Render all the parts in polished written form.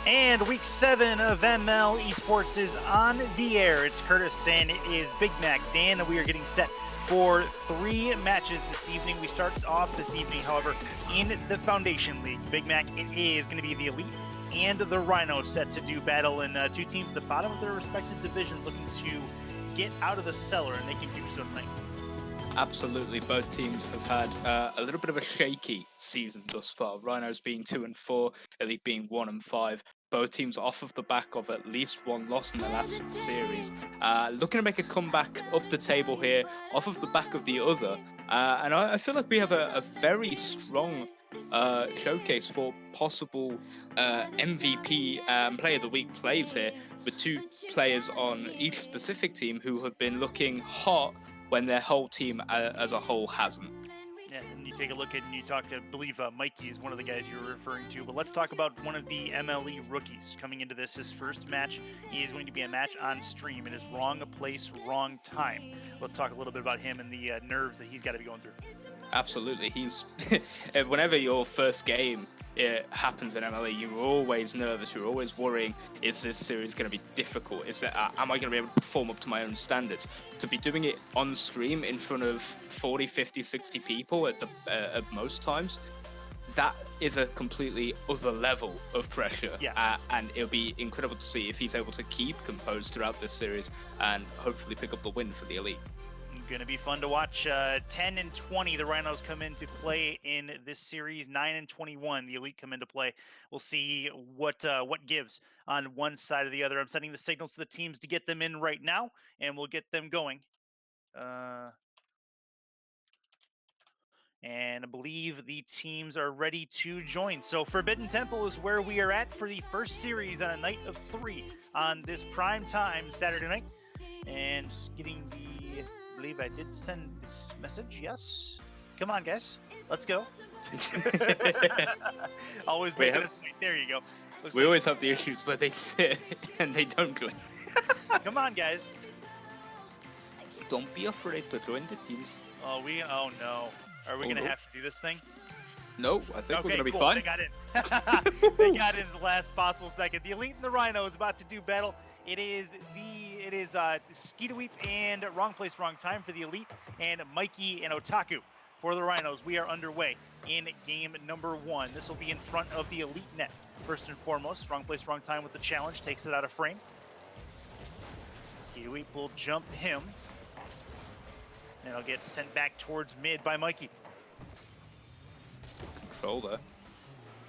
And week 7 of ML Esports is on the air. It's Curtis and it is Big Mac Dan, and we are getting set for 3 matches this evening. We start off this evening, however, in the Foundation League. Big Mac, it is going to be the Elite and the Rhinos set to do battle, and 2 teams at the bottom of their respective divisions looking to get out of the cellar, and they can do so tonight. Absolutely, both teams have had a little bit of a shaky season thus far. Rhinos being 2-4, Elite being 1-5. Both teams off of the back of at least 1 loss in the last series. Looking to make a comeback up the table here, off of the back of the other. And I feel like we have a very strong showcase for possible MVP Player of the Week plays here, with 2 players on each specific team who have been looking hot when their whole team as a whole hasn't. Yeah, and you take a look at, and you talk to, I believe Mikey is one of the guys you were referring to, but let's talk about one of the MLE rookies coming into this. His first match is going to be a match on stream. It is wrong place, wrong time. Let's talk a little bit about him and the nerves that he's got to be going through. Absolutely. He's whenever your first game happens in MLE, you're always nervous. You're always worrying, is this series going to be difficult? Am I going to be able to perform up to my own standards? To be doing it on stream in front of 40, 50, 60 people at most times, that is a completely other level of pressure. Yeah. And it'll be incredible to see if he's able to keep composed throughout this series and hopefully pick up the win for the Elite. Going to be fun to watch. 10 and 20, the Rhinos come into play in this series. 9 and 21, the Elite come into play. We'll see what gives on one side or the other. I'm sending the signals to the teams to get them in right now, and we'll get them going. And I believe the teams are ready to join. So Forbidden Temple is where we are at for the first series on a night of 3 on this prime time Saturday night. And just getting the... I believe I did send this message. Yes. Come on, guys. Let's go. Always making us wait. There you go. We always have the issues where they sit and they don't join. Come on, guys. Don't be afraid to join the teams. Oh no. Are we going to have to do this thing? No, I think we're going to be cool. fine. They got in. They got in the last possible second. The Elite and the Rhino is about to do battle. It is Skeetoweep and Wrong Place, Wrong Time for the Elite, and Mikey and Otaku for the Rhinos. We are underway in game number 1. This will be in front of the Elite net. First and foremost, Wrong Place, Wrong Time with the challenge, takes it out of frame. Skeetoweep will jump him, and it'll get sent back towards mid by Mikey. Control there.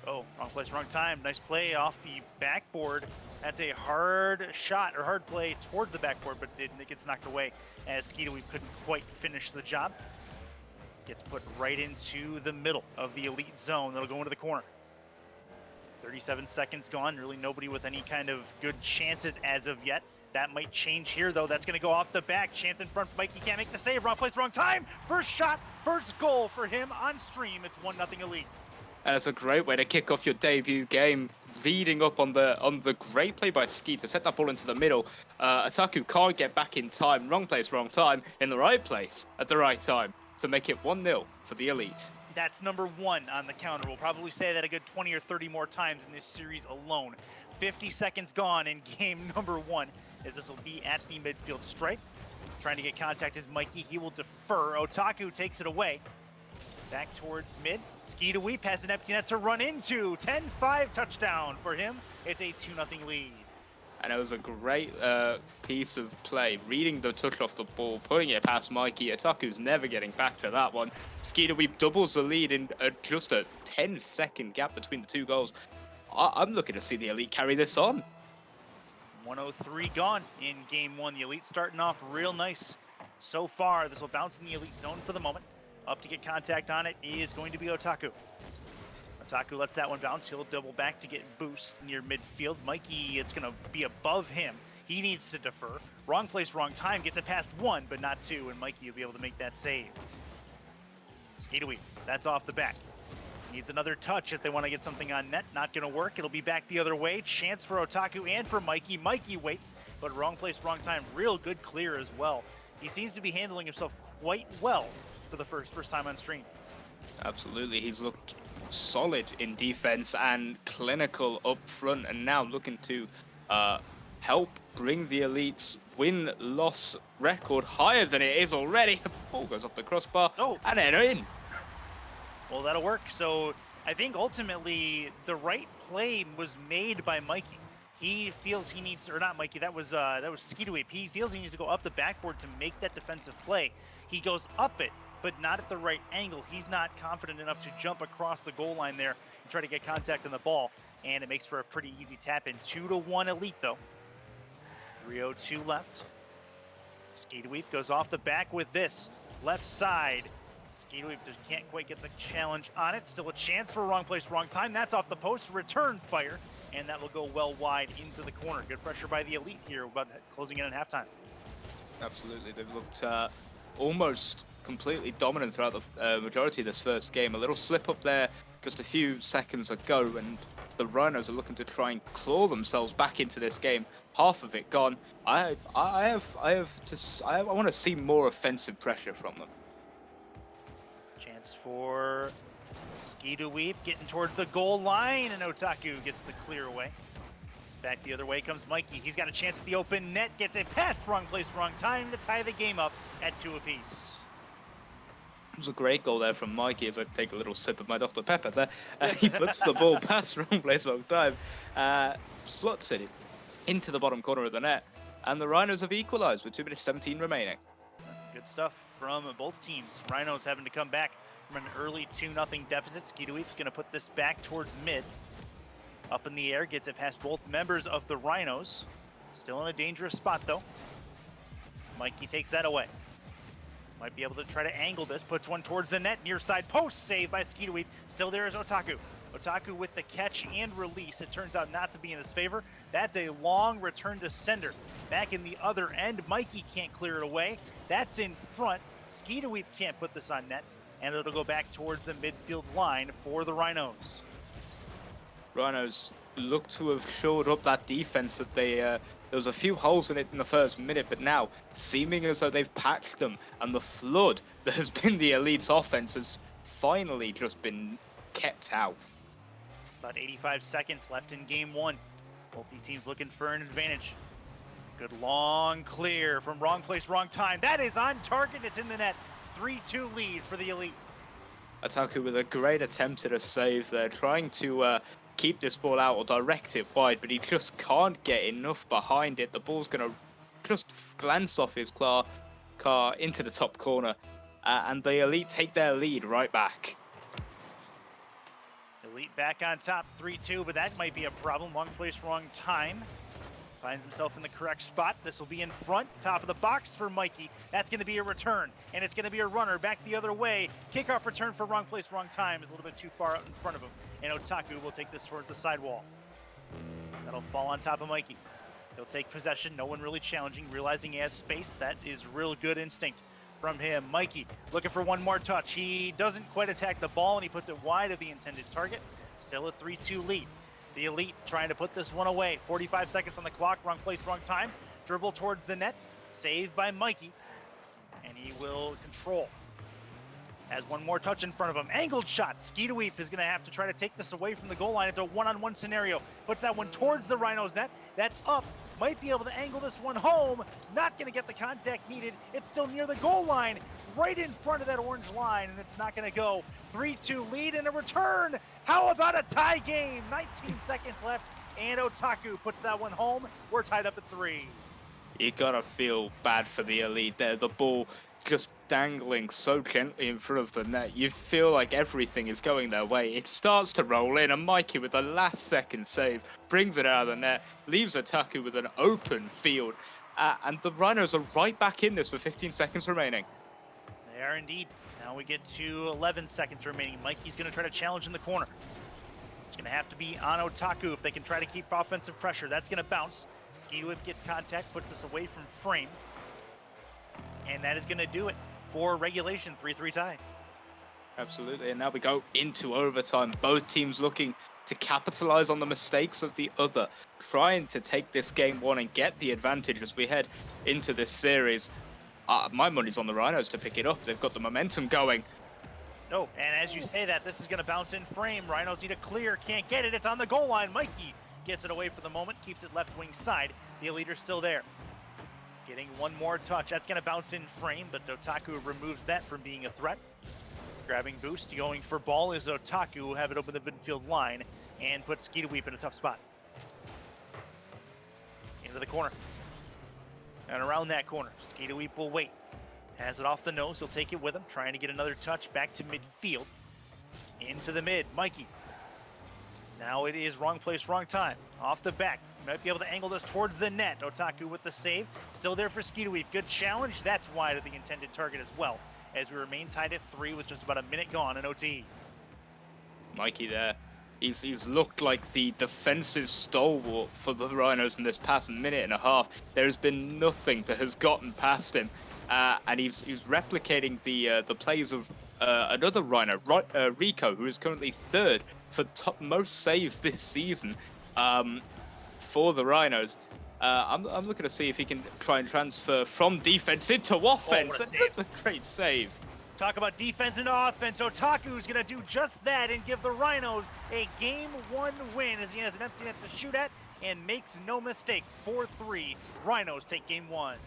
Oh, wrong place, wrong time. Nice play off the backboard. That's a hard shot or hard play towards the backboard, but it gets knocked away as Skeetoweep couldn't quite finish the job. Gets put right into the middle of the Elite zone. That'll go into the corner. 37 seconds gone. Really nobody with any kind of good chances as of yet. That might change here, though. That's going to go off the back. Chance in front. Mikey can't make the save. Wrong place, wrong time. First shot, first goal for him on stream. It's 1-0 Elite. That's a great way to kick off your debut game. Leading up on the great play by Ski to set that ball into the middle. Otaku can't get back in time. Wrong place, wrong time. In the right place at the right time to make it 1-0 for the Elite. That's number 1 on the counter. We'll probably say that a good 20 or 30 more times in this series alone. 50 seconds gone in game number 1, as this will be at the midfield stripe. Trying to get contact is Mikey. He will defer. Otaku takes it away. Back towards mid. Skeetoweep has an empty net to run into. 10-5 touchdown for him. It's a 2-0 lead. And it was a great piece of play. Reading the touch off the ball, putting it past Mikey. Otaku's never getting back to that one. Skeetoweep doubles the lead in just a 10-second gap between the 2 goals. I'm looking to see the Elite carry this on. 103 gone in game one. The Elite starting off real nice so far. This will bounce in the Elite zone for the moment. Up to get contact on it is going to be Otaku. Otaku lets that one bounce. He'll double back to get boost near midfield. Mikey, it's going to be above him. He needs to defer. Wrong place, wrong time. Gets it past one, but not two, and Mikey will be able to make that save. Skateweed, that's off the back. Needs another touch if they want to get something on net. Not going to work. It'll be back the other way. Chance for Otaku and for Mikey. Mikey waits, but wrong place, wrong time. Real good clear as well. He seems to be handling himself quite well for the first time on stream. Absolutely, he's looked solid in defense and clinical up front, and now looking to help bring the Elite's win-loss record higher than it is already. The ball goes off the crossbar, and then in. Well, that'll work. So I think ultimately the right play was made by Mikey. He feels he needs, or not Mikey, that was Skeetaway. He feels he needs to go up the backboard to make that defensive play. He goes up it, but not at the right angle. He's not confident enough to jump across the goal line there and try to get contact on the ball. And it makes for a pretty easy tap in. 2-1 Elite though. 3:02 left. Skateweep goes off the back with this. Left side. Skateweep can't quite get the challenge on it. Still a chance for wrong place, wrong time. That's off the post. Return fire. And that will go well wide into the corner. Good pressure by the Elite here, about closing in at halftime. Absolutely. They've looked almost completely dominant throughout the majority of this first game. A little slip up there just a few seconds ago, and the Rhinos are looking to try and claw themselves back into this game. Half of it gone. I want to see more offensive pressure from them. Chance for Skeetawee getting towards the goal line, and Otaku gets the clear away. Back the other way comes Mikey. He's got a chance at the open net, gets it past wrong place, wrong time to tie the game up at 2 apiece. It was a great goal there from Mikey as I take a little sip of my Dr. Pepper there. He puts the ball past wrong place, wrong time. Slots it into the bottom corner of the net, and the Rhinos have equalized with 2 minutes 17 remaining. Good stuff from both teams. Rhinos having to come back from an early 2-0 deficit. Skeetawee going to put this back towards mid. Up in the air, gets it past both members of the Rhinos. Still in a dangerous spot though. Mikey takes that away. Might be able to try to angle this, puts one towards the net, near side post, saved by Skeetawee. Still there is Otaku. Otaku with the catch and release. It turns out not to be in his favor. That's a long return to sender. Back in the other end, Mikey can't clear it away. That's in front. Skeetawee can't put this on net, and it'll go back towards the midfield line for the Rhinos. Rhinos look to have shored up that defense that they there was a few holes in it in the first minute, but now seeming as though they've patched them, and the flood that has been the Elite's offense has finally just been kept out. About 85 seconds left in game one. Both these teams looking for an advantage. Good long clear from wrong place, wrong time. That is on target. It's in the net. 3-2 lead for the Elite. Otaku with a great attempt at a save there, trying to keep this ball out or direct it wide, but he just can't get enough behind it. The ball's going to just glance off his car into the top corner, and the Elite take their lead right back. Elite back on top, 3-2, but that might be a problem. Wrong place, wrong time. Finds himself in the correct spot. This will be in front, top of the box for Mikey. That's going to be a return, and it's going to be a runner back the other way. Kickoff return for wrong place, wrong time is a little bit too far out in front of him, and Otaku will take this towards the sidewall. That'll fall on top of Mikey. He'll take possession, no one really challenging, realizing he has space. That is real good instinct from him. Mikey looking for one more touch. He doesn't quite attack the ball, and he puts it wide of the intended target. Still a 3-2 lead. The Elite trying to put this one away. 45 seconds on the clock, wrong place, wrong time. Dribble towards the net, saved by Mikey, and he will control. Has one more touch in front of him. Angled shot. Skeetawee is going to have to try to take this away from the goal line. It's a one-on-one scenario. Puts that one towards the Rhinos net. That's up. Might be able to angle this one home. Not going to get the contact needed. It's still near the goal line, right in front of that orange line, and it's not going to go. 3-2 lead and a return. How about a tie game? 19 seconds left, and Otaku puts that one home. We're tied up at 3. You gotta feel bad for the Elite there. The ball just dangling so gently in front of the net. You feel like everything is going their way. It starts to roll in, and Mikey with the last second save brings it out of the net, leaves Otaku with an open field, and the Rhinos are right back in this with 15 seconds remaining. They are indeed. Now we get to 11 seconds remaining. Mikey's going to try to challenge in the corner. It's going to have to be on Otaku if they can try to keep offensive pressure. That's going to bounce. Ski Whip gets contact, puts us away from frame. And that is going to do it for regulation, 3-3 tie. Absolutely, and now we go into overtime. Both teams looking to capitalize on the mistakes of the other, trying to take this game one and get the advantage as we head into this series. My money's on the Rhinos to pick it up. They've got the momentum going. Oh, and as you say that, this is going to bounce in frame. Rhinos need a clear, can't get it. It's on the goal line. Mikey gets it away for the moment, keeps it left wing side. The Elite's still there. Getting one more touch. That's going to bounce in frame, but Otaku removes that from being a threat. Grabbing boost, going for ball is Otaku, who have it open the midfield line and put Skeeta Weep in a tough spot. Into the corner. And around that corner, Skeeta Weep will wait. Has it off the nose, he'll take it with him, trying to get another touch back to midfield. Into the mid, Mikey. Now it is wrong place, wrong time. Off the back, might be able to angle this towards the net. Otaku with the save, still there for Skeeta Weep. Good challenge, that's wide of the intended target as well, as we remain tied at 3 with just about a minute gone in OT. Mikey there. He's looked like the defensive stalwart for the Rhinos in this past minute and a half. There's been nothing that has gotten past him. And he's replicating the plays of another Rhino, Rico, who is currently third for top most saves this season for the Rhinos. I'm looking to see if he can try and transfer from defense into offense. What a That's a great save. Talk about defense and offense. Otaku's going to do just that and give the Rhinos a Game 1 win as he has an empty net to shoot at and makes no mistake. 4-3. Rhinos take Game 1.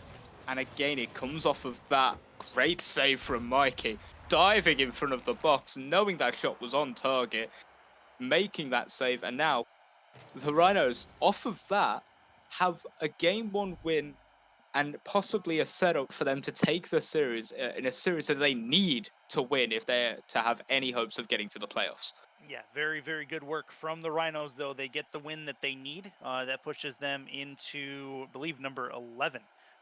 And again, it comes off of that great save from Mikey, diving in front of the box, knowing that shot was on target, making that save, and now the Rhinos, off of that, have a Game 1 win and possibly a setup for them to take the series in a series that they need to win if they're to have any hopes of getting to the playoffs. Yeah, very, very good work from the Rhinos, though. They get the win that they need. That pushes them into, I believe, number 11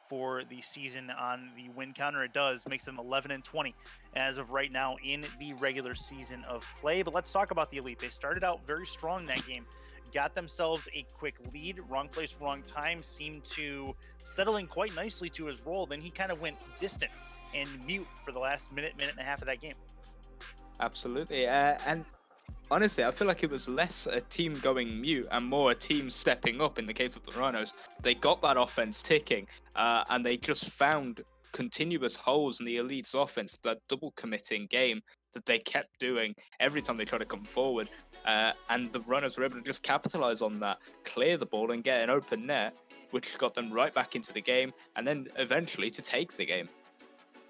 for the season on the win counter. It does, makes them 11-20 as of right now in the regular season of play. But let's talk about the Elite. They started out very strong that game, got themselves a quick lead. Wrong place, wrong time seemed to settle in quite nicely to his role. Then he kind of went distant and mute for the last minute and a half of that game. Absolutely. And honestly, I feel like it was less a team going mute and more a team stepping up in the case of the Rhinos. They got that offense ticking, and they just found continuous holes in the Elite's offense, that double committing game that they kept doing every time they tried to come forward. And the Rhinos were able to just capitalize on that, clear the ball and get an open net, which got them right back into the game, and then eventually to take the game.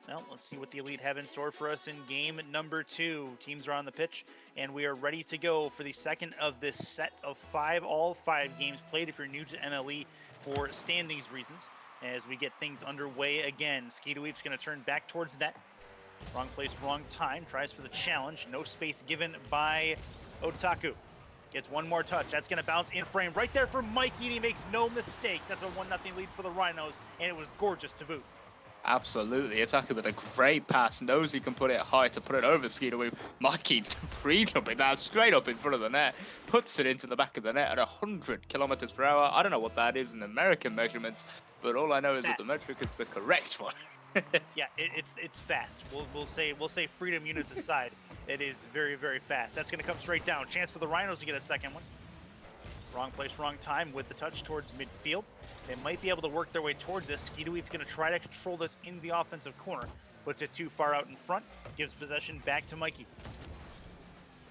Well, let's see what the Elite have in store for us in game number 2. Teams are on the pitch, and we are ready to go for the second of this set of 5, all 5 games played if you're new to MLE for standings reasons. As we get things underway again, Skeeta Weep's going to turn back towards net. Wrong place, wrong time. Tries for the challenge. No space given by Otaku. Gets one more touch. That's going to bounce in frame right there for Mikey, and he makes no mistake. That's a 1-0 lead for the Rhinos, and it was gorgeous to boot. Absolutely. Otaku with a great pass. Knows he can put it high to put it over Skeeta Weep. Mikey pre-jumping that straight up in front of the net. Puts it into the back of the net at 100 kilometers per hour. I don't know what that is in American measurements, but all I know is that the metric is the correct one. Yeah, it's fast. We'll say freedom units aside. It is very, very fast. That's going to come straight down. Chance for the Rhinos to get a second one. Wrong place, wrong time with the touch towards midfield. They might be able to work their way towards this. Skeeta Weep's going to try to control this in the offensive corner. Puts it too far out in front. Gives possession back to Mikey.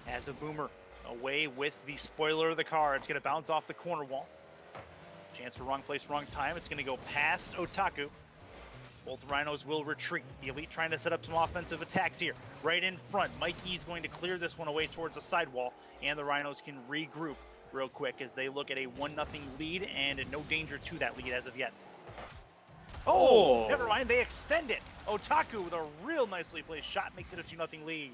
As a boomer, away with the spoiler of the car. It's going to bounce off the corner wall. Chance for wrong place, wrong time. It's going to go past Otaku. Both Rhinos will retreat. The Elite trying to set up some offensive attacks here. Right in front. Mikey's going to clear this one away towards the sidewall. And the Rhinos can regroup real quick as they look at a 1-0 lead and no danger to that lead as of yet. Oh, never mind. They extend it. Otaku with a real nicely placed shot makes it a 2-0 lead.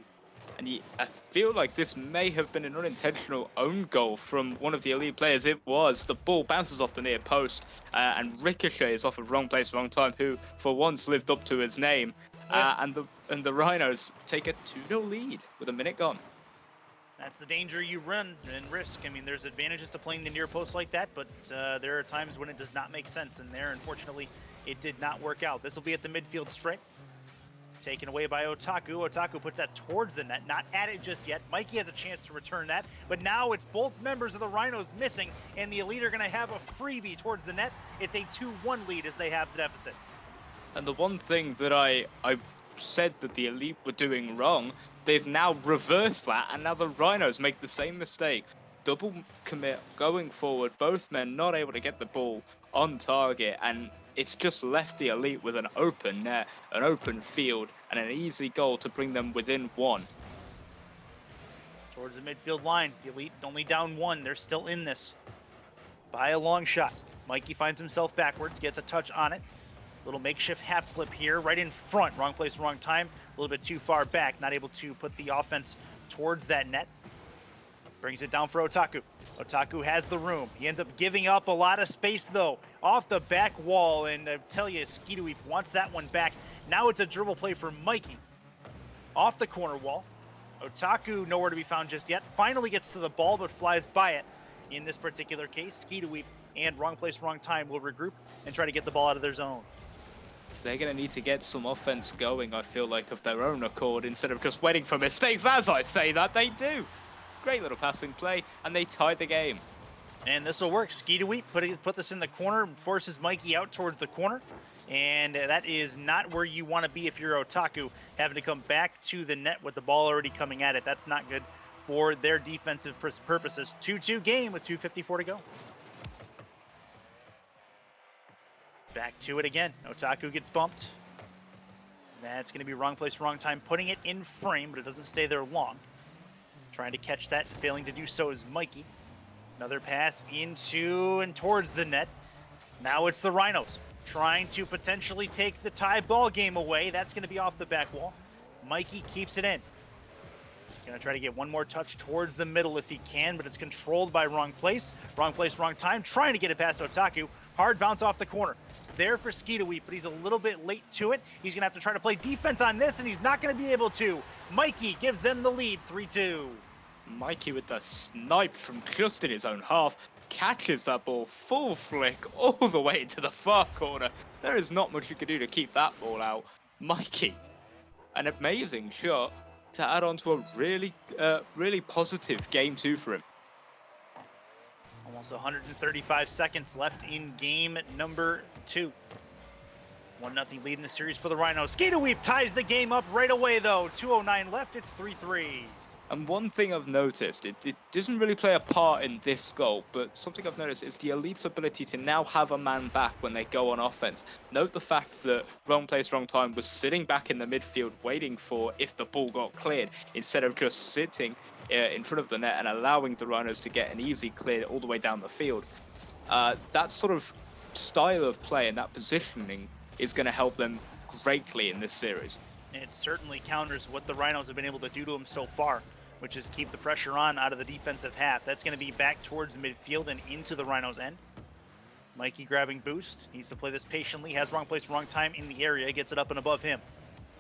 And I feel like this may have been an unintentional own goal from one of the elite players. It was. The ball bounces off the near post and ricochets off of wrong place, wrong time, who for once lived up to his name. And the Rhinos take a 2-0 lead with a minute gone. That's the danger you run and risk. I mean, there's advantages to playing the near post like that, but there are times when it does not make sense, and there, unfortunately, it did not work out. This will be at the midfield stripe. Taken away by Otaku. Otaku puts that towards the net, not at it just yet. Mikey has a chance to return that, but now it's both members of the Rhinos missing, and the Elite are going to have a freebie towards the net. It's a 2-1 lead as they have the deficit. And the one thing that I said that the Elite were doing wrong, they've now reversed that, and now the Rhinos make the same mistake. Double commit going forward, both men not able to get the ball on target, and it's just left the Elite with an open net, an open field, and an easy goal to bring them within one. Towards the midfield line, the Elite only down one. They're still in this by a long shot. Mikey finds himself backwards, gets a touch on it. Little makeshift half flip here, right in front. Wrong place, wrong time. A little bit too far back, not able to put the offense towards that net. Brings it down for Otaku. Otaku has the room. He ends up giving up a lot of space, though, off the back wall. And I tell you, Skidoweep wants that one back. Now it's a dribble play for Mikey. Off the corner wall. Otaku nowhere to be found just yet. Finally gets to the ball, but flies by it. In this particular case, Skidoweep and wrong place, wrong time will regroup and try to get the ball out of their zone. They're going to need to get some offense going, I feel like, of their own accord, instead of just waiting for mistakes. As I say that, they do. Great little passing play, and they tie the game. And this will work. Skidoweep put this in the corner, forces Mikey out towards the corner. And that is not where you want to be if you're Otaku, having to come back to the net with the ball already coming at it. That's not good for their defensive purposes. 2-2 game with 2:54 to go. Back to it again. Otaku gets bumped. That's going to be wrong place, wrong time, putting it in frame, but it doesn't stay there long. Trying to catch that, failing to do so is Mikey. Another pass into and towards the net. Now it's the Rhinos trying to potentially take the tie ball game away. That's going to be off the back wall. Mikey keeps it in. Going to try to get one more touch towards the middle if he can, but it's controlled by wrong place, wrong time. Trying to get it past Otaku. Hard bounce off the corner. There for Skidoweep, but he's a little bit late to it. He's going to have to try to play defense on this, and he's not going to be able to. Mikey gives them the lead, 3-2. Mikey with the snipe from just in his own half, catches that ball full flick all the way to the far corner. There is not much you can do to keep that ball out. Mikey, an amazing shot to add on to a really positive game 2 for him. Almost 135 seconds left in game number 2. 1-0 lead in the series for the Rhinos. Skidoweep ties the game up right away, though. 2:09 left, it's 3-3. And one thing I've noticed, it doesn't really play a part in this goal, but something I've noticed is the Elite's ability to now have a man back when they go on offense. Note the fact that wrong place, wrong time was sitting back in the midfield waiting for if the ball got cleared, instead of just sitting in front of the net and allowing the Rhinos to get an easy clear all the way down the field. That sort of style of play and that positioning is going to help them greatly in this series. It certainly counters what the Rhinos have been able to do to him so far, which is keep the pressure on out of the defensive half. That's going to be back towards midfield and into the Rhinos' end. Mikey grabbing boost. Needs to play this patiently. Has wrong place, wrong time in the area. Gets it up and above him.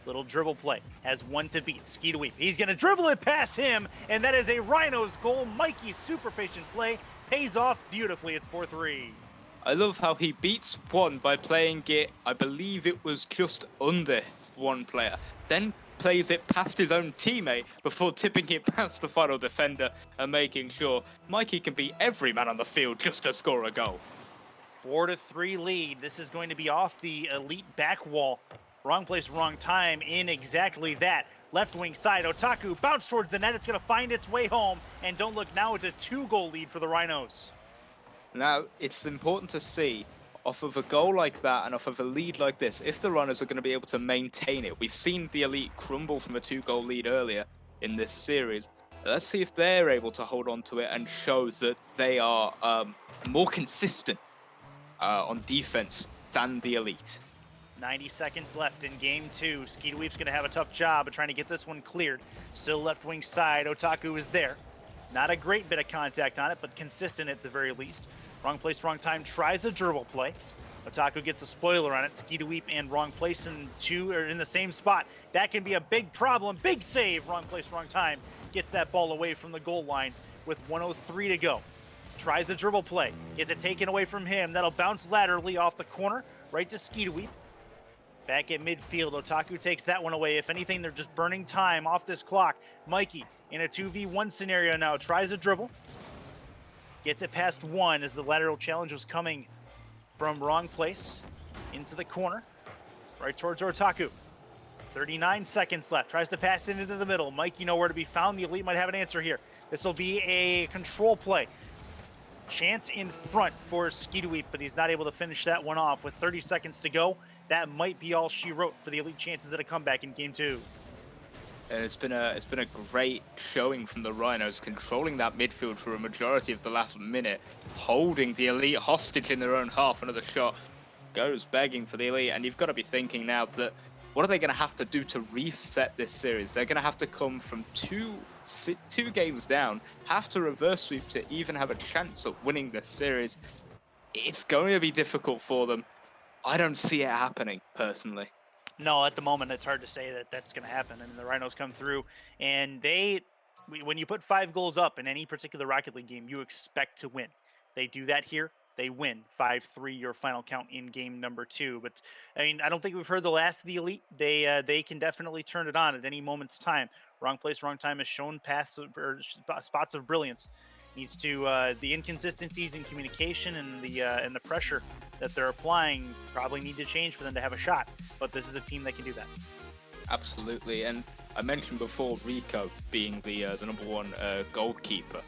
Little dribble play. Has one to beat. Skidoweep. He's going to dribble it past him, and that is a Rhinos goal. Mikey's super patient play pays off beautifully. It's 4-3. I love how he beats one by playing it, I believe it was just under one player. Then plays it past his own teammate before tipping it past the final defender and making sure Mikey can beat every man on the field just to score a goal. 4-3 lead. This is going to be off the Elite back wall. Wrong place, wrong time in exactly that. Left wing side, Otaku bounce towards the net. It's going to find its way home. And don't look now, it's a 2-goal lead for the Rhinos. Now, it's important to see, off of a goal like that and off of a lead like this, if the Runners are going to be able to maintain it. We've seen the Elite crumble from a 2-goal lead earlier in this series. Let's see if they're able to hold on to it and show that they are more consistent on defense than the Elite. 90 seconds left in game 2. Skeet Weep's going to have a tough job of trying to get this one cleared. Still left wing side. Otaku is there. Not a great bit of contact on it, but consistent at the very least. Wrong place, wrong time. Tries a dribble play. Otaku gets a spoiler on it. Skeet Weep and wrong place and two are in the same spot. That can be a big problem. Big save. Wrong place, wrong time. Gets that ball away from the goal line with 1:03 to go. Tries a dribble play. Gets it taken away from him. That'll bounce laterally off the corner right to Skeet Weep. Back at midfield, Otaku takes that one away. If anything, they're just burning time off this clock. Mikey, in a 2v1 scenario now, tries a dribble. Gets it past one as the lateral challenge was coming from wrong place into the corner, right towards Otaku. 39 seconds left. Tries to pass it into the middle. Mikey nowhere to be found. The Elite might have an answer here. This will be a control play. Chance in front for Skeet Weep, but he's not able to finish that one off with 30 seconds to go. That might be all she wrote for the Elite chances at a comeback in game 2. And it's been a great showing from the Rhinos, controlling that midfield for a majority of the last minute, holding the Elite hostage in their own half. Another shot goes begging for the Elite, and you've got to be thinking now that what are they going to have to do to reset this series? They're going to have to come from two games down, have to reverse sweep to even have a chance at winning this series. It's going to be difficult for them. I don't see it happening, personally. No, at the moment, it's hard to say that that's going to happen. I mean, the Rhinos come through, and when you put 5 goals up in any particular Rocket League game, you expect to win. They do that here. They win 5-3, your final count in game number 2. But, I mean, I don't think we've heard the last of the Elite. They can definitely turn it on at any moment's time. Wrong place, wrong time has shown paths or spots of brilliance. Needs to the inconsistencies in communication and the pressure that they're applying probably need to change for them to have a shot. But this is a team that can do that. Absolutely, and I mentioned before Rico being the number 1 goalkeeper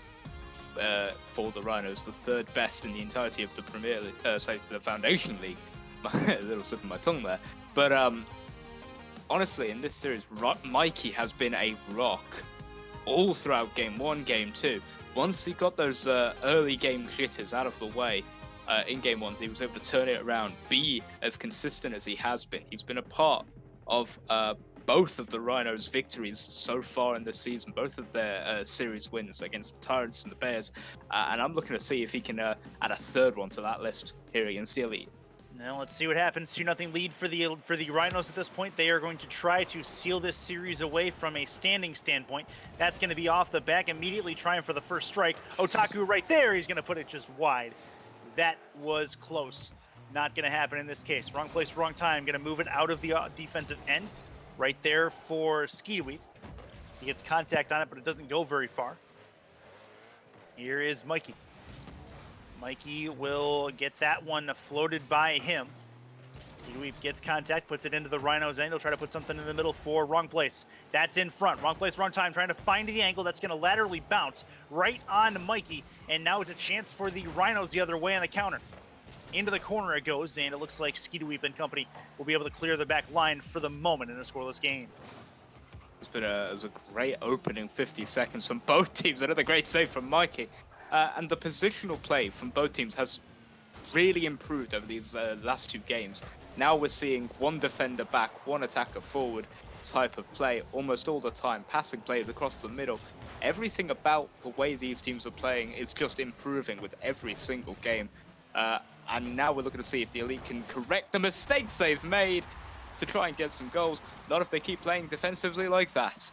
for the Rhinos, the 3rd best in the entirety of the Premier League, the Foundation League. A little slip of my tongue there, but honestly, in this series, Mikey has been a rock all throughout game 1, game 2. Once he got those early game jitters out of the way in game 1, he was able to turn it around, be as consistent as he has been. He's been a part of both of the Rhinos' victories so far in this season, both of their series wins against the Tyrants and the Bears, and I'm looking to see if he can add a 3rd one to that list here against the Elite. Now let's see what happens. 2-0 lead for the Rhinos at this point. They are going to try to seal this series away from a standing standpoint. That's going to be off the back, immediately trying for the first strike. Otaku right there. He's going to put it just wide. That was close. Not going to happen in this case. Wrong place, wrong time. Going to move it out of the defensive end. Right there for Skeet Weep. He gets contact on it, but it doesn't go very far. Here is Mikey. Mikey will get that one floated by him. Skeet Weep gets contact, puts it into the Rhinos' end. He'll try to put something in the middle for wrong place. That's in front. Wrong place, wrong time. Trying to find the angle. That's going to laterally bounce right on Mikey. And now it's a chance for the Rhinos the other way on the counter. Into the corner it goes, and it looks like Skeet Weep and company will be able to clear the back line for the moment in a scoreless game. It was a great opening 50 seconds from both teams. Another great save from Mikey. And the positional play from both teams has really improved over these last 2 games. Now we're seeing 1 defender back, 1 attacker forward type of play almost all the time. Passing plays across the middle. Everything about the way these teams are playing is just improving with every single game. And now we're looking to see if the Elite can correct the mistakes they've made to try and get some goals. Not if they keep playing defensively like that.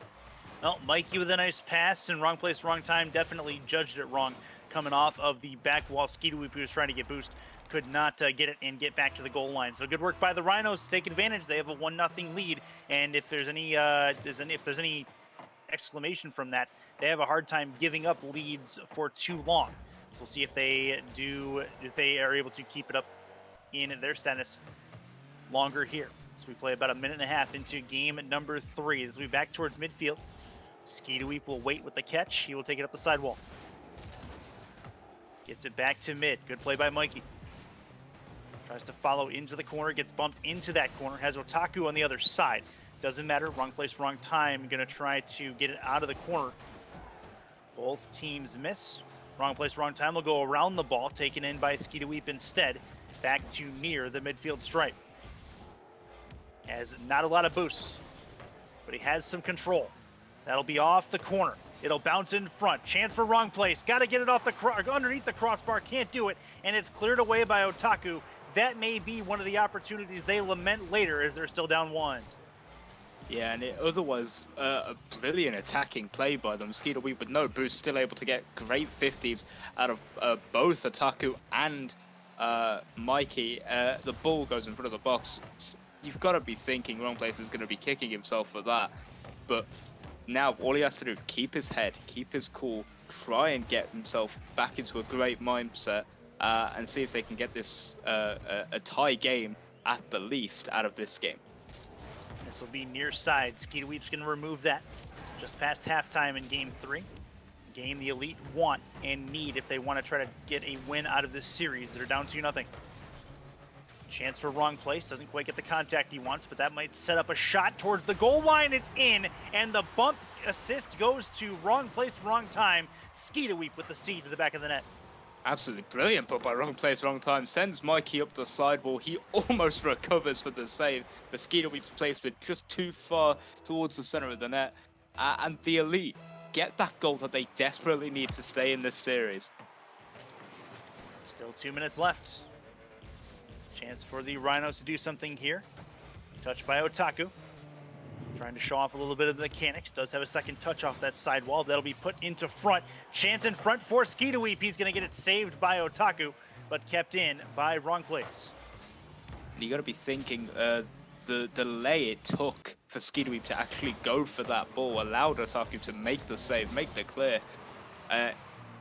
Well, Mikey with a nice pass and wrong place, wrong time. Definitely judged it wrong coming off of the back wall. Skeet Weep, who was trying to get boost, could not get it and get back to the goal line. So good work by the Rhinos to take advantage. They have a 1-0 lead, and if there's any exclamation from that, they have a hard time giving up leads for too long. So we'll see if they are able to keep it up in their status longer here. So we play about a minute and a half into game number 3. As we back towards midfield, Skeet Weep will wait with the catch. He will take it up the sidewall. Gets it back to mid. Good play by Mikey. Tries to follow into the corner, gets bumped into that corner, has Otaku on the other side. Doesn't matter, wrong place, wrong time. Gonna try to get it out of the corner. Both teams miss. Wrong place, wrong time. Will go around the ball, taken in by Skeet Weep instead. Back to near the midfield stripe. Has not a lot of boosts, but he has some control. That'll be off the corner. It'll bounce in front. Chance for wrong place. Got to get it off the underneath the crossbar. Can't do it, and it's cleared away by Otaku. That may be one of the opportunities they lament later as they're still down 1. Yeah, and it otherwise a brilliant attacking play by them. Skeeter Weep with no boost, still able to get great 50s out of both Otaku and Mikey. The ball goes in front of the box. You've got to be thinking wrong place is going to be kicking himself for that. But now all he has to do, keep his head, keep his cool, try and get himself back into a great mindset and see if they can get this a tie game at the least out of this game. This will be near side. Skeeter Weep's going to remove that just past halftime in Game 3. Game the Elite want and need if they want to try to get a win out of this series. They're down 2-0. Chance for wrong place. Doesn't quite get the contact he wants, but that might set up a shot towards the goal line. It's in, and the bump assist goes to wrong place, wrong time. Skeeter Weep with the C to the back of the net. Absolutely brilliant, but by wrong place, wrong time. Sends Mikey up the sidewall. He almost recovers for the save. The Skeeter Weep's placement just too far towards the center of the net. And the Elite get that goal that they desperately need to stay in this series. Still 2 minutes left. Chance for the Rhinos to do something here. Touched by Otaku. Trying to show off a little bit of the mechanics. Does have a second touch off that sidewall. That'll be put into front. Chance in front for Skeeter Weep. He's going to get it saved by Otaku, but kept in by wrong place. And you got to be thinking the delay it took for Skeeter Weep to actually go for that ball allowed Otaku to make the save, make the clear.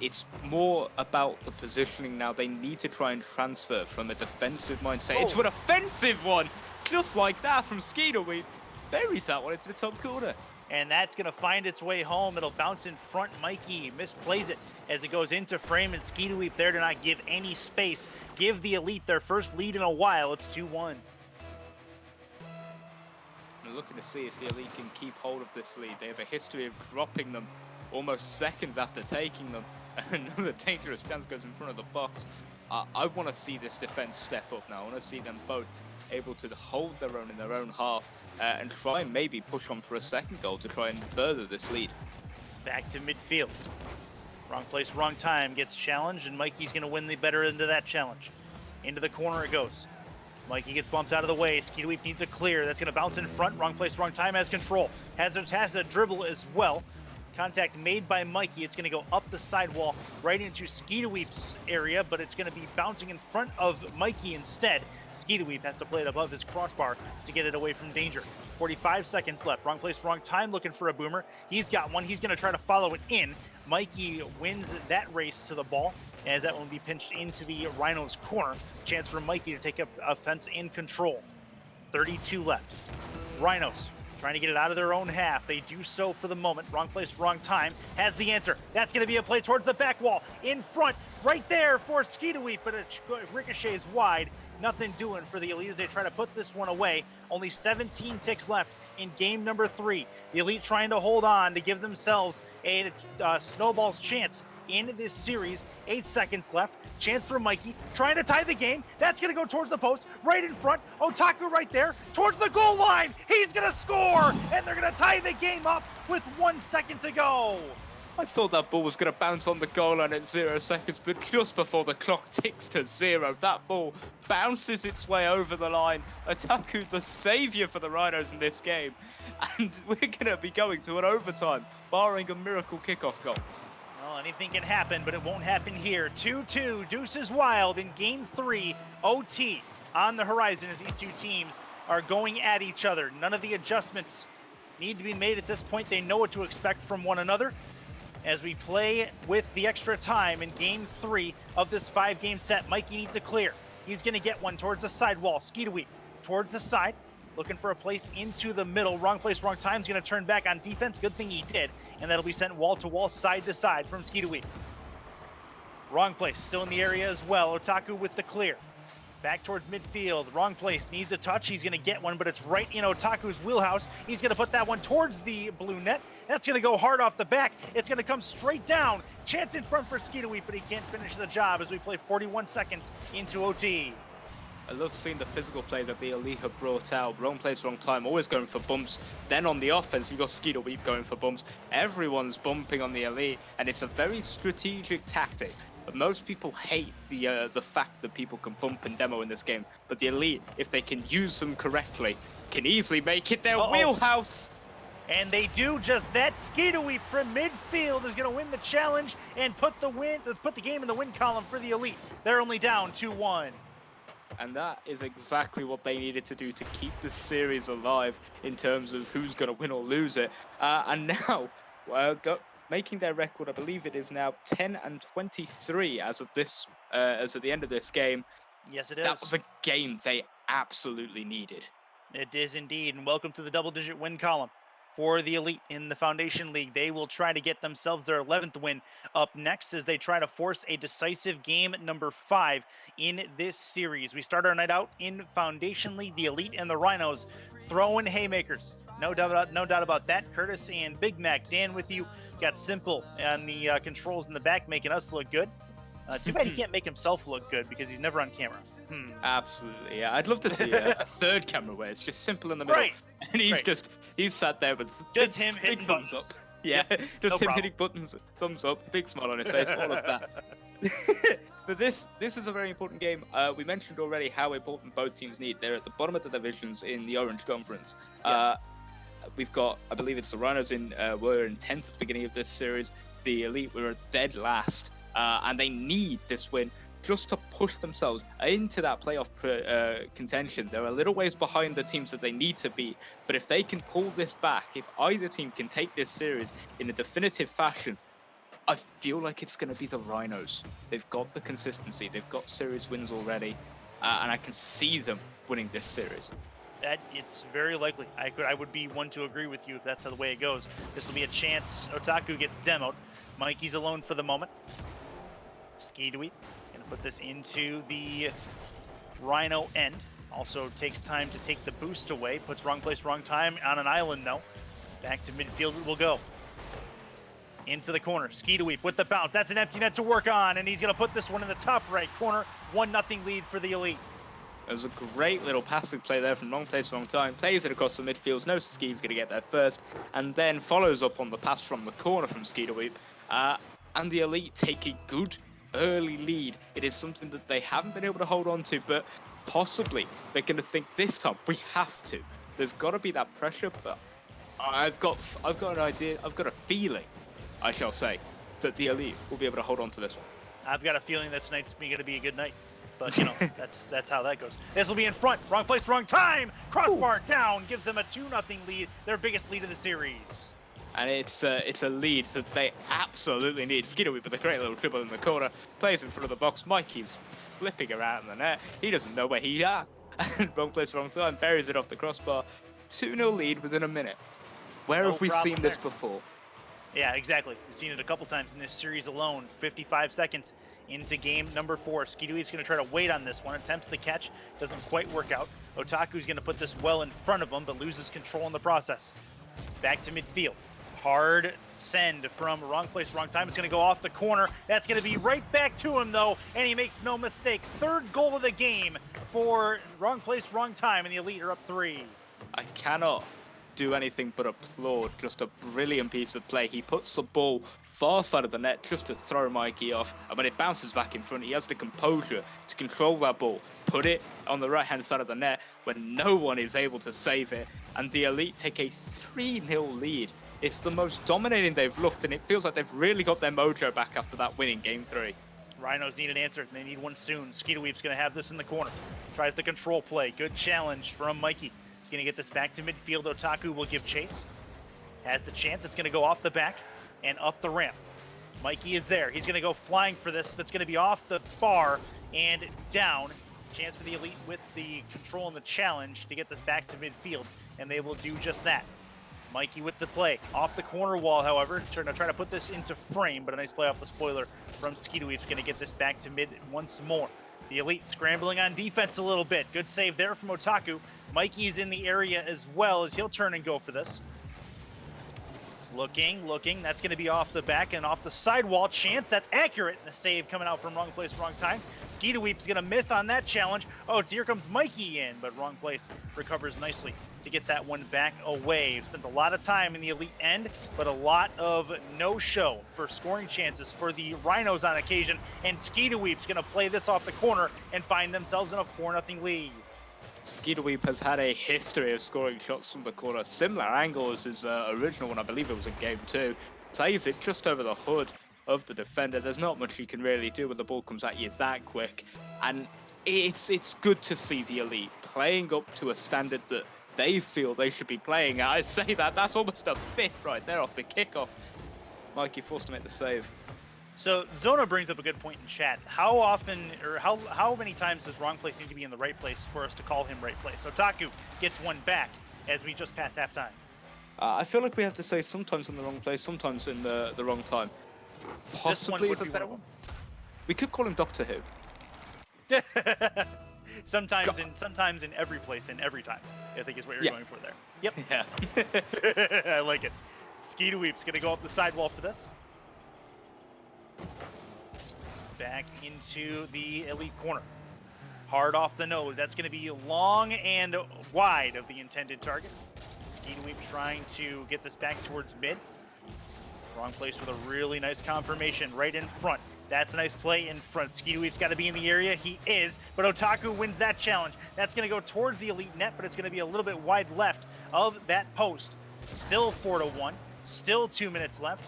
It's more about the positioning now. They need to try and transfer from a defensive mindset into an offensive one. Just like that from Skeeter Weep. Buries that one into the top corner. And that's going to find its way home. It'll bounce in front. Mikey misplays it as it goes into frame, and Skeeter Weep there to not give any space. Give the Elite their first lead in a while. It's 2-1. We're looking to see if the Elite can keep hold of this lead. They have a history of dropping them almost seconds after taking them. Another dangerous chance goes in front of the box. I want to see this defense step up now. I want to see them both able to hold their own in their own half and try and maybe push on for a second goal to try and further this lead. Back to midfield. Wrong place, wrong time. Gets challenged, and Mikey's going to win the better end of that challenge. Into the corner it goes. Mikey gets bumped out of the way. Skeeter Weep needs a clear. That's going to bounce in front. Wrong place, wrong time. Has control. Has a dribble as well. Contact made by Mikey. It's going to go up the sidewall right into Skeeter Weep's area, but it's going to be bouncing in front of Mikey instead. Skeeter Weep has to play it above his crossbar to get it away from danger. 45 seconds left. Wrong place, wrong time. Looking for a boomer. He's got one. He's going to try to follow it in. Mikey wins that race to the ball as that one will be pinched into the Rhinos' corner. Chance for Mikey to take up offense in control. 32 left. Rhinos trying to get it out of their own half. They do so for the moment. Wrong place, wrong time. Has the answer. That's going to be a play towards the back wall. In front, right there for Skeeter Weep, but it ricochets wide. Nothing doing for the Elite as they try to put this one away. Only 17 ticks left in game number 3. The Elite trying to hold on to give themselves a snowball's chance in this series. 8 seconds left. Chance for Mikey, trying to tie the game. That's going to go towards the post, right in front. Otaku right there, towards the goal line. He's going to score, and they're going to tie the game up with 1 second to go. I thought that ball was going to bounce on the goal line at 0 seconds, but just before the clock ticks to 0, that ball bounces its way over the line. Otaku, the saviour for the Rhinos in this game. And we're going to be going to an overtime, barring a miracle kickoff goal. Well, anything can happen, but it won't happen here. 2-2, Deuces Wild in Game 3, OT on the horizon as these two teams are going at each other. None of the adjustments need to be made at this point. They know what to expect from one another as we play with the extra time in Game 3 of this 5-game set. Mikey needs a clear. He's going to get one towards the sidewall. Skeeter Weep towards the side, looking for a place into the middle. Wrong place, wrong time. He's going to turn back on defense. Good thing he did. And that'll be sent wall to wall, side to side from Skeeter Weep. Wrong place, still in the area as well. Otaku with the clear. Back towards midfield. Wrong place, needs a touch. He's going to get one, but it's right in Otaku's wheelhouse. He's going to put that one towards the blue net. That's going to go hard off the back. It's going to come straight down. Chance in front for Skeeter Weep, but he can't finish the job as we play 41 seconds into OT. I love seeing the physical play that the Elite have brought out. Wrong place, wrong time, always going for bumps. Then on the offense, you've got Skeeter Weep going for bumps. Everyone's bumping on the Elite, and it's a very strategic tactic. But most people hate the fact that people can bump and demo in this game. But the Elite, if they can use them correctly, can easily make it their wheelhouse. And they do just that. Skeetoweep from midfield is going to win the challenge and put the game in the win column for the Elite. They're only down 2-1. And that is exactly what they needed to do to keep the series alive in terms of who's going to win or lose it. And now, making their record, I believe it is now 10-23 as of the end of this game. Yes, it is. That was a game they absolutely needed. It is indeed. And welcome to the double-digit win column for the Elite in the Foundation League. They will try to get themselves their 11th win up next as they try to force a decisive game number 5 in this series. We start our night out in Foundation League. The Elite and the Rhinos throwing haymakers. No doubt about that. Curtis and Big Mac, Dan with you. Got Simple on the controls in the back, making us look good. Too bad he can't make himself look good because he's never on camera. Absolutely, yeah. I'd love to see a third camera where it's just Simple in the middle. Right. And he's sat there with just big, him hitting big thumbs buttons. up. Yeah, just no him hitting buttons, thumbs up, big smile on his face, all of that. But this is a very important game. We mentioned already how important both teams need. They're at the bottom of the divisions in the Orange Conference. Yes. We've got, I believe it's the Rhinos were in 10th at the beginning of this series. The Elite were dead last. And they need this win just to push themselves into that playoff contention. They're a little ways behind the teams that they need to be, but if they can pull this back, if either team can take this series in a definitive fashion, I feel like it's going to be the Rhinos. They've got the consistency, they've got series wins already, and I can see them winning this series. It's very likely. I would be one to agree with you if that's how the way it goes. This will be a chance. Otaku gets demoed. Mikey's alone for the moment. Skeetoweep gonna put this into the Rhino end. Also takes time to take the boost away. Puts wrong place, wrong time on an island though. Back to midfield it will go. Into the corner. Skeetoweep with the bounce. That's an empty net to work on, and he's gonna put this one in the top right corner. 1-0 lead for the Elite. It was a great little passing play there from wrong place, wrong time. Plays it across the midfield. No Ski's going to get there first. And then follows up on the pass from the corner from Skeetoweep. And the Elite take a good early lead. It is something that they haven't been able to hold on to, but possibly they're going to think this time, we have to. There's got to be that pressure, but I've got an idea, I've got a feeling, I shall say, that the Elite will be able to hold on to this one. I've got a feeling this night's going to be a good night. But, you know, that's how that goes. This will be in front. Wrong place, wrong time. Crossbar down. Gives them a 2-0 lead. Their biggest lead of the series. And it's a lead that they absolutely need. Skeetoweep with a great little dribble in the corner. Plays in front of the box. Mikey's flipping around the net. He doesn't know where he is. Wrong place, wrong time. Buries it off the crossbar. 2-0 lead within a minute. Where have we seen this before? Yeah, exactly. We've seen it a couple times in this series alone. 55 seconds into game number 4. Skeetoweep's going to try to wait on this one. Attempts the catch. Doesn't quite work out. Otaku's going to put this well in front of him, but loses control in the process. Back to midfield. Hard send from wrong place, wrong time. It's going to go off the corner. That's going to be right back to him, though, and he makes no mistake. Third goal of the game for wrong place, wrong time, and the Elite are up 3. I cannot do anything but applaud. Just a brilliant piece of play. He puts the ball far side of the net just to throw Mikey off, and when it bounces back in front, he has the composure to control that ball, put it on the right hand side of the net when no one is able to save it, and the Elite take a 3-0 lead. It's the most dominating they've looked, and it feels like they've really got their mojo back after that win in game 3. Rhinos need an answer, and they need one soon. Skeetoweep's going to have this in the corner. Tries the control play. Good challenge from Mikey. He's going to get this back to midfield. Otaku will give chase. Has the chance. It's going to go off the back and up the ramp. Mikey is there. He's going to go flying for this. That's going to be off the bar and down. Chance for the Elite with the control and the challenge to get this back to midfield, and they will do just that. Mikey with the play. Off the corner wall, however. Trying to put this into frame, but a nice play off the spoiler from Skeetoweep's going to get this back to mid once more. The Elite scrambling on defense a little bit. Good save there from Otaku. Mikey's in the area as well as he'll turn and go for this. Looking. That's going to be off the back and off the sidewall. Chance, that's accurate. And a save coming out from wrong place, wrong time. Skeetaweep's going to miss on that challenge. Oh, here comes Mikey in, but wrong place. Recovers nicely to get that one back away. Spent a lot of time in the elite end, but a lot of no-show for scoring chances for the Rhinos on occasion. And Skeetaweep's going to play this off the corner and find themselves in a 4-0 lead. Skeetaweep has had a history of scoring shots from the corner. Similar angle as his original one, I believe it was in game 2. Plays it just over the hood of the defender. There's not much you can really do when the ball comes at you that quick. And it's good to see the elite playing up to a standard that they feel they should be playing at. I say that's almost a 5th right there off the kickoff. Mikey forced to make the save. So Zona brings up a good point in chat. How often, or how many times does wrong place need to be in the right place for us to call him right place? Otaku gets one back as we just passed halftime. I feel like we have to say sometimes in the wrong place, sometimes in the wrong time. Possibly this the one better one. We could call him Doctor Who. sometimes in every place and every time, I think is what you're going for there. Yep. Yeah. I like it. Skeetaweep's gonna go up the sidewall for this. Back into the elite corner. Hard off the nose. That's going to be long and wide of the intended target. Skeetaweep trying to get this back towards mid. Wrong place with a really nice confirmation right in front. That's a nice play in front. Skeetaweep's got to be in the area. He is, but Otaku wins that challenge. That's going to go towards the elite net, but it's going to be a little bit wide left of that post. Still 4-1. Still 2 minutes left.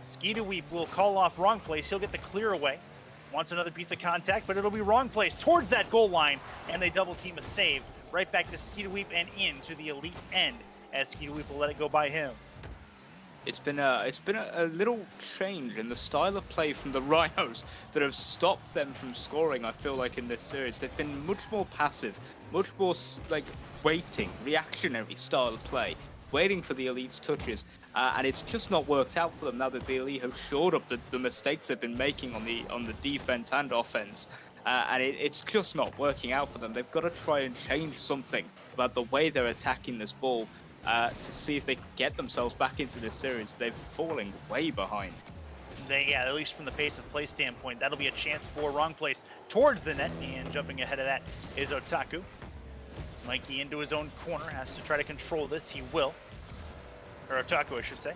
Skeetaweep will call off wrong place. He'll get the clear away. Wants another piece of contact, but it'll be wrong place towards that goal line, and they double team a save right back to Skeetaweep and into the elite end as Skeetaweep will let it go by him. It's been a little change in the style of play from the Rhinos that have stopped them from scoring. I feel like in this series they've been much more passive, much more like waiting, reactionary style of play, waiting for the elite's touches. And it's just not worked out for them now that the elite have shored up the mistakes they've been making on the defense and offense, and it's just not working out for them. They've got to try and change something about the way they're attacking this ball to see if they can get themselves back into this series. They're falling way behind. Yeah, at least from the pace of play standpoint, that'll be a chance for wrong place towards the net, and jumping ahead of that is Otaku. Mikey into his own corner, has to try to control this. He will. Or Otaku, I should say.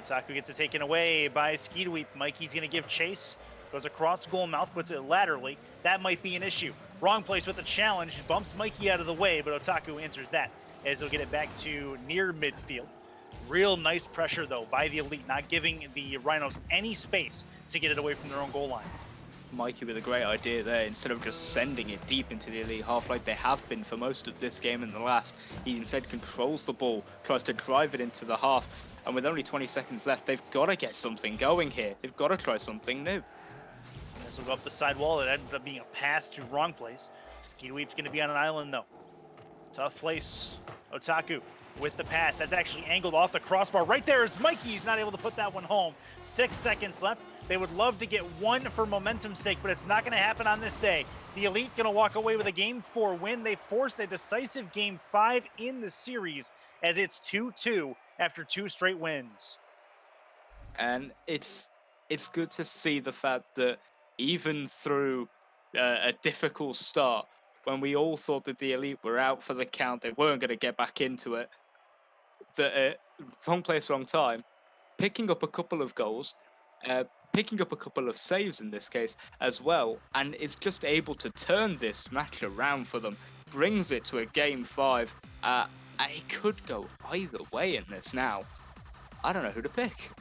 Otaku gets it taken away by Skeetaweep. Mikey's going to give chase. Goes across goal mouth, puts it laterally. That might be an issue. Wrong place with the challenge. Bumps Mikey out of the way, but Otaku answers that as he'll get it back to near midfield. Real nice pressure, though, by the elite, not giving the Rhinos any space to get it away from their own goal line. Mikey with a great idea there. Instead of just sending it deep into the elite half like they have been for most of this game and the last, he instead controls the ball, tries to drive it into the half, and with only 20 seconds left, they've got to get something going here. They've got to try something new. This will go up the sidewall. It ended up being a pass to wrong place. Skeetaweep's going to be on an island, though. Tough place. Otaku with the pass. That's actually angled off the crossbar. Right there is Mikey. He's not able to put that one home. 6 seconds left. They would love to get one for momentum's sake, but it's not going to happen on this day. The elite going to walk away with a Game 4 win. They force a decisive Game 5 in the series as it's 2-2 after 2 straight wins. And it's good to see the fact that even through a difficult start, when we all thought that the elite were out for the count, they weren't going to get back into it, that wrong place, wrong time, picking up a couple of goals, picking up a couple of saves in this case as well, and it's just able to turn this match around for them, brings it to a Game 5. It could go either way in this now. I don't know who to pick.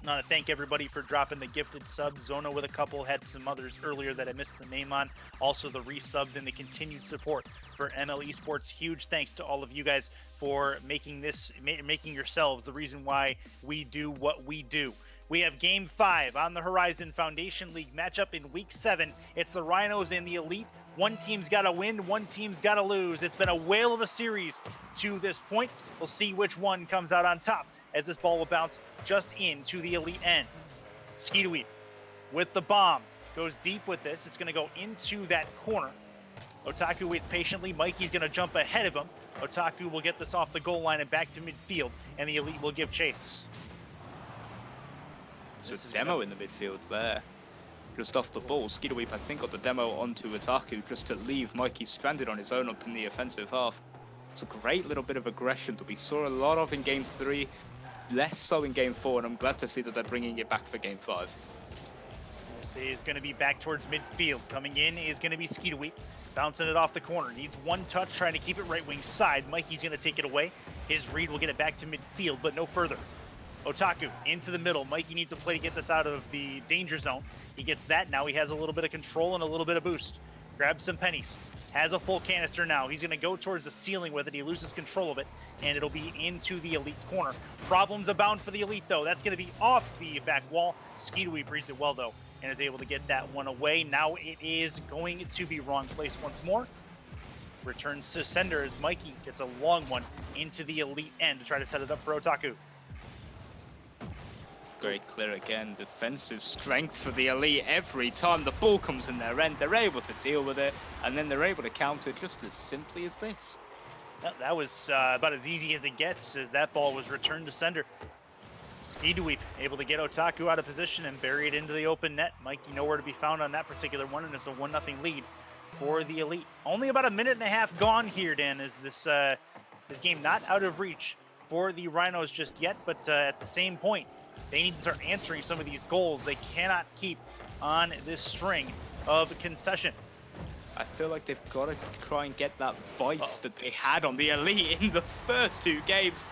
I want to thank everybody for dropping the gifted subs. Zona with a couple, had some others earlier that I missed the name on. Also the resubs and the continued support for MLE Esports. Huge thanks to all of you guys for making yourselves the reason why we do what we do. We have Game 5 on the horizon. Foundation League matchup in Week 7. It's the Rhinos and the Elite. One team's got to win, one team's got to lose. It's been a whale of a series to this point. We'll see which one comes out on top as this ball will bounce just into the elite end. Skeetaweep with the bomb goes deep with this. It's going to go into that corner. Otaku waits patiently. Mikey's going to jump ahead of him. Otaku will get this off the goal line and back to midfield, and the elite will give chase. It's a demo in the midfield there. Just off the ball, Skeeterweep I think got the demo onto Otaku just to leave Mikey stranded on his own up in the offensive half. It's a great little bit of aggression that we saw a lot of in Game 3, less so in Game 4, and I'm glad to see that they're bringing it back for Game 5. This is going to be back towards midfield. Coming in is going to be Skeeterweep, bouncing it off the corner. Needs one touch, trying to keep it right wing side. Mikey's going to take it away. His read will get it back to midfield, but no further. Otaku into the middle. Mikey needs a play to get this out of the danger zone. He gets that. Now he has a little bit of control and a little bit of boost. Grabs some pennies. Has a full canister now. He's going to go towards the ceiling with it. He loses control of it, and it'll be into the elite corner. Problems abound for the elite, though. That's going to be off the back wall. Skeeterweep reads it well, though, and is able to get that one away. Now it is going to be wrong place once more. Returns to sender as Mikey gets a long one into the elite end to try to set it up for Otaku. Great clear again. Defensive strength for the elite. Every time the ball comes in their end, they're able to deal with it, and then they're able to counter just as simply as this. Well, that was about as easy as it gets, as that ball was returned to sender. Skeeterweep able to get Otaku out of position and bury it into the open net. Mikey nowhere to be found on that particular one, and it's a 1-0 lead for the elite. Only about a minute and a half gone here, Dan, is this game not out of reach for the Rhinos just yet, but at the same point, they need to start answering some of these goals. They cannot keep on this string of concession. I feel like they've got to try and get that vice that they had on the elite in the first 2 games.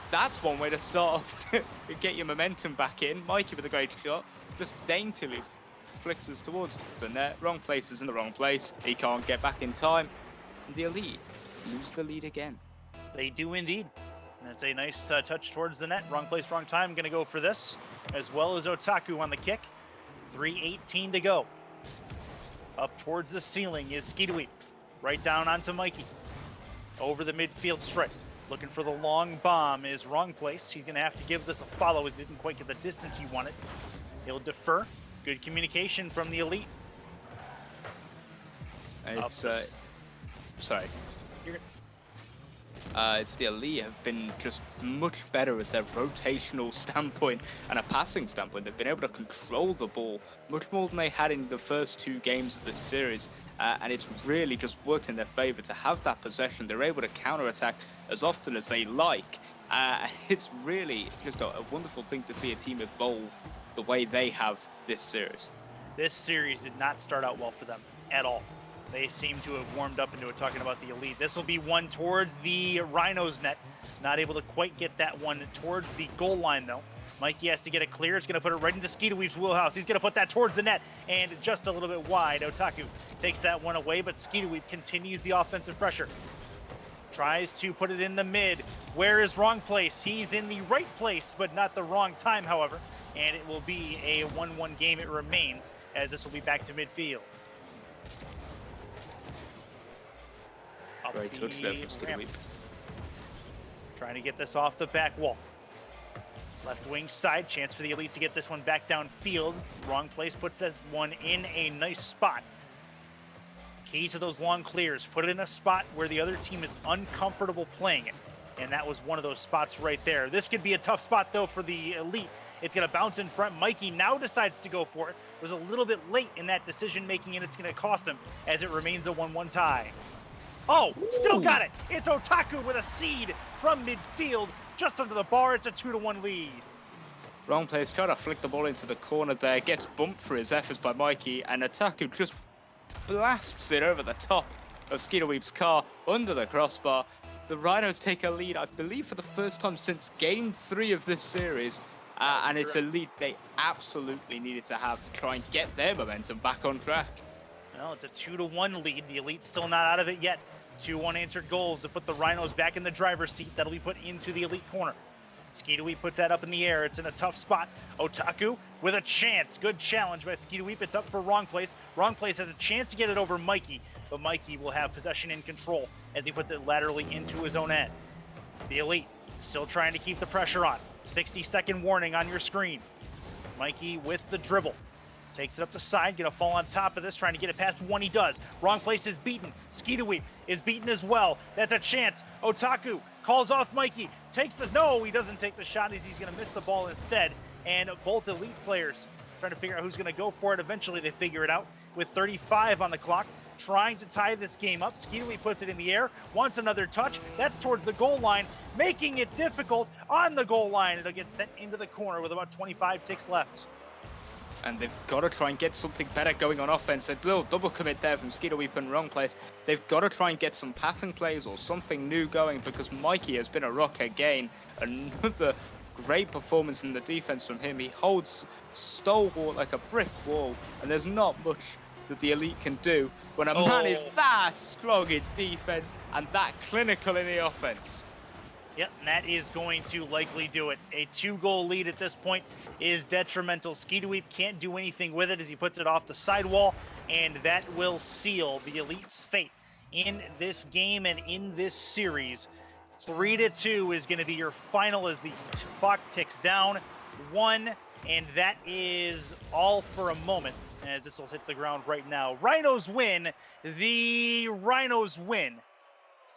That's one way to start off and get your momentum back in. Mikey with a great shot, just daintily flicks us towards the net. Wrong place is in the wrong place. He can't get back in time. And the elite lose the lead again. They do indeed. That's a nice touch towards the net. Wrong place, wrong time. Going to go for this, as well as Otaku on the kick. 3:18 to go. Up towards the ceiling is Skeeterweep. Right down onto Mikey. Over the midfield strip. Looking for the long bomb is wrong place. He's going to have to give this a follow as he didn't quite get the distance he wanted. He'll defer. Good communication from the elite. It's, sorry. You're good. It's the elite have been just much better at their rotational standpoint and a passing standpoint. They've been able to control the ball much more than they had in the first 2 games of this series, and it's really just worked in their favor to have that possession. They're able to counterattack as often as they like. It's really just a wonderful thing to see a team evolve the way they have this series. This series did not start out well for them at all. They seem to have warmed up into it, talking about the elite. This will be one towards the Rhinos net. Not able to quite get that one towards the goal line, though. Mikey has to get it clear. He's going to put it right into Skeeterweep's wheelhouse. He's going to put that towards the net, and just a little bit wide. Otaku takes that one away, but Skeeterweep continues the offensive pressure. Tries to put it in the mid. Where is wrong place? He's in the right place, but not the wrong time, however. And it will be a 1-1 game. It remains, as this will be back to midfield. Great touch there from Skeeterweep. Trying to get this off the back wall. Left wing side, chance for the elite to get this one back downfield. Wrong place puts this one in a nice spot. Key to those long clears, put it in a spot where the other team is uncomfortable playing it. And that was one of those spots right there. This could be a tough spot, though, for the elite. It's going to bounce in front. Mikey now decides to go for it. Was a little bit late in that decision-making, and it's going to cost him as it remains a 1-1 tie. Oh, still got it. It's Otaku with a seed from midfield. Just under the bar, it's a 2-1 lead. Wrong place, trying to flick the ball into the corner there. Gets bumped for his efforts by Mikey, and Otaku just blasts it over the top of Skeeterweep's car under the crossbar. The Rhinos take a lead, I believe, for the first time since Game 3 of this series. And it's a lead they absolutely needed to have to try and get their momentum back on track. Well, it's a 2-1 lead. The elite's still not out of it yet. 2 unanswered goals to put the Rhinos back in the driver's seat. That'll be put into the elite corner. Skeeterweep puts that up in the air. It's in a tough spot. Otaku with a chance. Good challenge by Skeeterweep. It's up for wrong place. Wrong place has a chance to get it over Mikey, but Mikey will have possession and control as he puts it laterally into his own end. The elite still trying to keep the pressure on. 60-second warning on your screen. Mikey with the dribble. Takes it up the side, gonna fall on top of this, trying to get it past one. He does. Wrong place is beaten. Skeeterweep is beaten as well. That's a chance. Otaku calls off Mikey. Takes the, no, he doesn't take the shot as he's gonna miss the ball instead. and both elite players trying to figure out who's going to go for it. Eventually, they figure it out with 35 on the clock, trying to tie this game up. Skeetowee puts it in the air, wants another touch. That's towards the goal line, making it difficult on the goal line. It'll get sent into the corner with about 25 ticks left. And they've got to try and get something better going on offense. A little double commit there from Skeetowee in wrong place. They've got to try and get some passing plays or something new going, because Mikey has been a rock again. Another great performance in the defense from him. He holds stalwart like a brick wall, and there's not much that the elite can do when a man is that strong in defense and that clinical in the offense. Yep, and that is going to likely do it. A 2-goal lead at this point is detrimental. Skeetowee can't do anything with it as he puts it off the sidewall, and that will seal the elite's fate in this game and in this series. 3-2 is going to be your final as the clock ticks down 1, and that is all for a moment, as this will hit the ground right now. Rhinos win. The Rhinos win.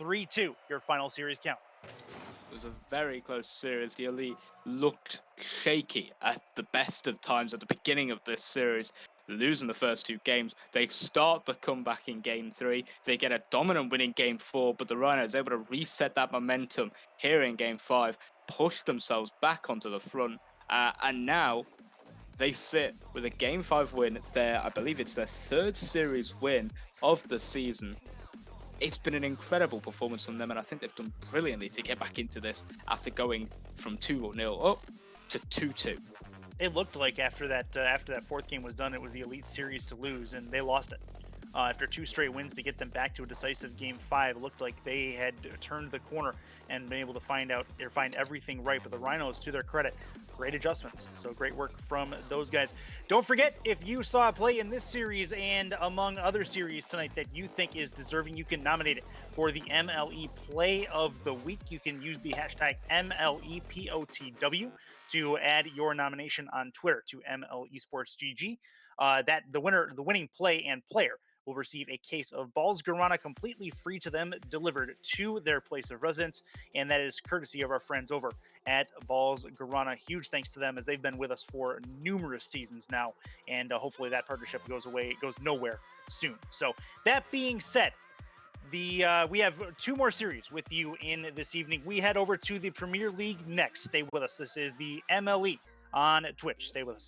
3-2, your final series count. It was a very close series. The elite looked shaky at the best of times at the beginning of this series, losing the first 2 games. They start the comeback in game 3. They get a dominant win in game 4, but the Rhinos able to reset that momentum here in game 5, push themselves back onto the front, and now they sit with a game 5 win. I believe it's their 3rd series win of the season. It's been an incredible performance from them, and I think they've done brilliantly to get back into this after going from 2-0 up to 2-2. It looked like after that 4th game was done, it was the elite series to lose, and they lost it. After 2 straight wins to get them back to a decisive game 5, it looked like they had turned the corner and been able to find everything right. But the Rhinos, to their credit, great adjustments. So great work from those guys. Don't forget, if you saw a play in this series and among other series tonight that you think is deserving, you can nominate it for the MLE Play of the Week. You can use the hashtag MLEPOTW to add your nomination on Twitter to ML Esports GG. The winning play and player will receive a case of Balls Guarana completely free to them, delivered to their place of residence, and that is courtesy of our friends over at Balls Guarana. Huge thanks to them, as they've been with us for numerous seasons now, and hopefully that partnership goes nowhere soon. So that being said, we have 2 more series with you in this evening. We head over to the Premier League next. Stay with us. This is the MLE on Twitch. Stay with us.